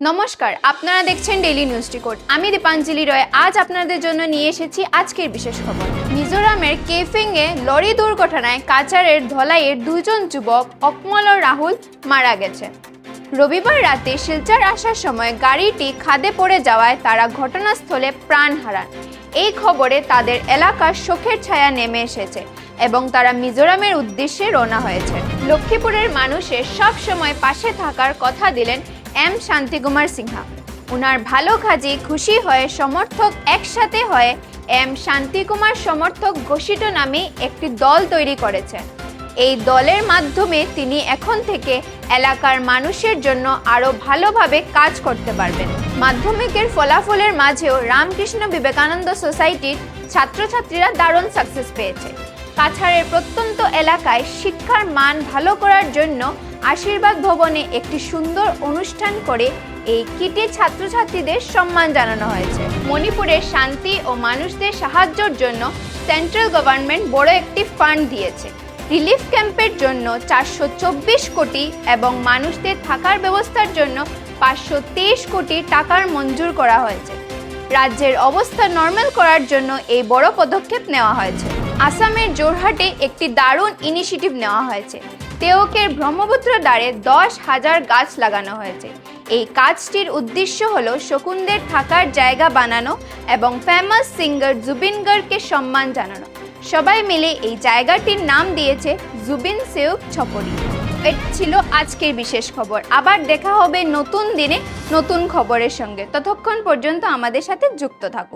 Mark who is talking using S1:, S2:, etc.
S1: নমস্কার, আপনারা দেখছেন ডেইলি নিউজ রিপোর্ট। আমি দীপাঞ্জলি রয়। আজ আপনাদের জন্য নিয়ে এসেছি আজকের বিশেষ খবর। মিজোরামের কেফিংয়ে লরি দুর্ঘটনায় কাচারের ধলাইয়ের দুজন যুবক অকমল ও রাহুল মারা গেছে। রবিবার রাতে শিলচর আসার সময় গাড়িটি খাদে পড়ে যাওয়ায় তারা ঘটনাস্থলে প্রাণ হারান। এই খবরে তাদের এলাকার শোকের ছায়া নেমে এসেছে এবং তারা মিজোরামের উদ্দেশ্যে রওনা হয়েছে। লক্ষ্মীপুরের মানুষের সব সময় পাশে থাকার কথা দিলেন এম শান্তিকুমার সিনহা। উনার ভালো কাজে খুশি হয়ে সমর্থক একসাথে হয়ে এম শান্তিকুমার সমর্থক ঘোষিত নামে একটি দল তৈরি করেছেন। এই দলের মাধ্যমে তিনি এখন থেকে এলাকার মানুষের জন্য আরও ভালোভাবে কাজ করতে পারবেন। মাধ্যমিকের ফলাফলের মাঝেও রামকৃষ্ণ বিবেকানন্দ সোসাইটির ছাত্রছাত্রীরা দারুণ সাকসেস পেয়েছে। কাছাড়ের প্রত্যন্ত এলাকায় শিক্ষার মান ভালো করার জন্য আশীর্বাদ ভবনে একটি সুন্দর অনুষ্ঠান করে এই কৃতি ছাত্রছাত্রীদের সম্মান জানানো হয়েছে। মণিপুরের শান্তি ও মানুষদের সাহায্যের জন্য সেন্ট্রাল গভর্নমেন্ট বড় একটি ফান্ড দিয়েছে। রিলিফ ক্যাম্পের জন্য 424 কোটি এবং মানুষদের থাকার ব্যবস্থার জন্য 523 কোটি টাকার মঞ্জুর করা হয়েছে। রাজ্যের অবস্থা নর্মাল করার জন্য এই বড় পদক্ষেপ নেওয়া হয়েছে। আসামের জোরহাটে একটি দারুণ ইনিশিয়েটিভ নেওয়া হয়েছে। তেওকের ব্রহ্মপুত্র দ্বারে 10,000 গাছ লাগানো হয়েছে। এই কাজটির উদ্দেশ্য হলো শকুনদের থাকার জায়গা বানানো এবং ফেমাস সিঙ্গার জুবিন গার্গকে সম্মান জানানো। সবাই মিলে এই জায়গাটির নাম দিয়েছে জুবিন সেউক ছপরি। এটা ছিল আজকের বিশেষ খবর। আবার দেখা হবে নতুন দিনে নতুন খবরের সঙ্গে। ততক্ষণ পর্যন্ত আমাদের সাথে যুক্ত থাকুন।